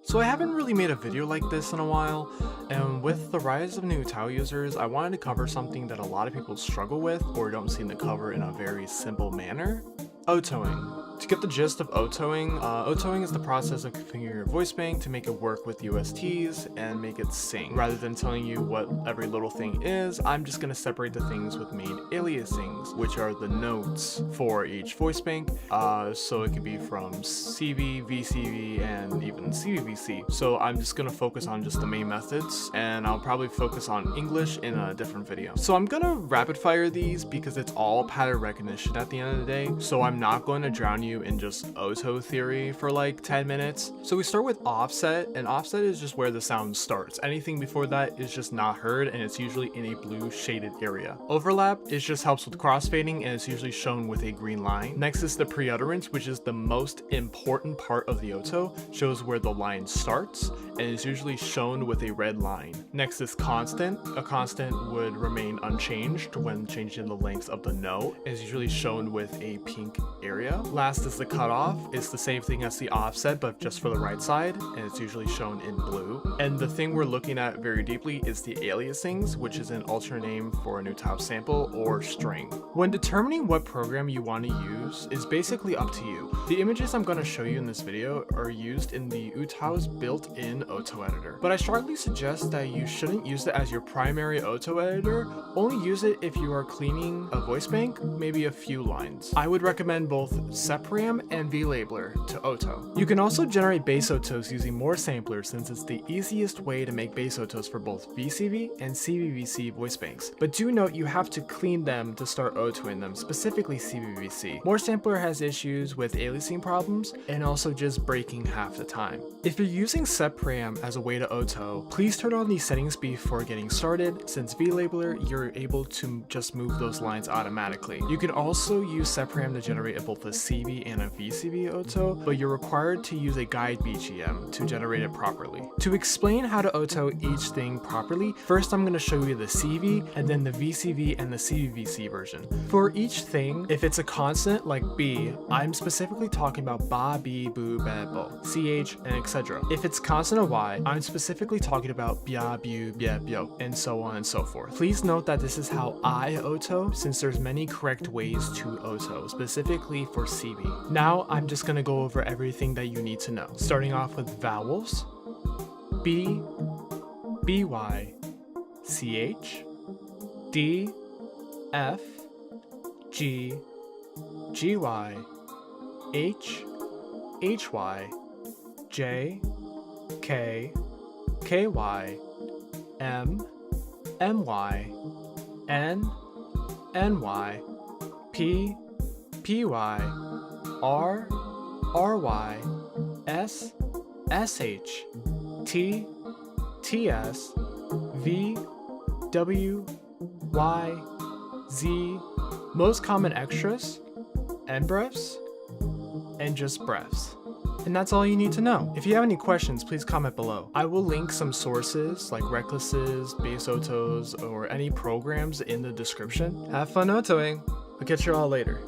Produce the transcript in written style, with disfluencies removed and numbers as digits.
So I haven't really made a video like this in a while, and with the rise of new UTAU users, I wanted to cover something that a lot of people struggle with or don't seem to cover in a very simple manner: OTOing. To get the gist of OTOing, OTOing is the process of configuring your voice bank to make it work with USTs and make it sing. Rather than telling you what every little thing is, I'm just going to separate the things with main aliasings, which are the notes for each voice bank. So it could be from CV, VCV, and even CVVC. So I'm just going to focus on just the main methods, and I'll probably focus on English in a different video. So I'm going to rapid fire these because it's all pattern recognition at the end of the day. So I'm not going to drown you in just OTO theory for like 10 minutes. So we start with offset, and offset is just where the sound starts. Anything before that is just not heard, and it's usually in a blue shaded area. Overlap is just helps with crossfading, and it's usually shown with a green line. Next is the pre-utterance, which is the most important part of the OTO, shows where the line starts, and is usually shown with a red line. Next is constant. A constant would remain unchanged when changing the length of the note, and is usually shown with a pink area. Last is the cutoff. It's the same thing as the offset, but just for the right side, and it's usually shown in blue. And the thing we're looking at very deeply is the aliasings, which is an alternate name for an UTAU sample or string. When determining what program you want to use is basically up to you. The images I'm going to show you in this video are used in the UTAU's built-in OTO editor, but I strongly suggest that you shouldn't use it as your primary OTO editor. Only use it if you are cleaning a voice bank, maybe a few lines. I would recommend both Setparam and Vlabeler to OTO. You can also generate base OTOs using more samplers, since it's the easiest way to make base OTOs for both VCV and CVVC voice banks. But do note you have to clean them to start OTOing them, specifically CVVC. More sampler has issues with aliasing problems and also just breaking half the time. If you're using Setparam as a way to OTO, please turn on these settings before getting started, since Vlabeler you're able to just move those lines automatically. You can also use Setparam to generate both a CV and a VCV OTO, but you're required to use a guide BGM to generate it properly. To explain how to OTO each thing properly, first I'm going to show you the CV and then the VCV and the CVVC version. For each thing, if it's a consonant like B, I'm specifically talking about ba, bi, bu, be, bo, ch, and etc. If it's consonant Y, I'm specifically talking about bia, bu, bia, bio, and so on and so forth. Please note that this is how I OTO, since there's many correct ways to OTO, specifically for CV. Now I'm just going to go over everything that you need to know. Starting off with vowels: B, by, ch, d, f, g, gy, h, hy, j, k, ky, m, my, n, ny, p, py, r, ry, s, sh, t, ts, v, w, y, z, most common extras, end breaths, and just breaths. And that's all you need to know. If you have any questions, please comment below. I will link some sources like RECLISTS, base OTOs, or any programs in the description. Have fun OTOing. I'll catch you all later.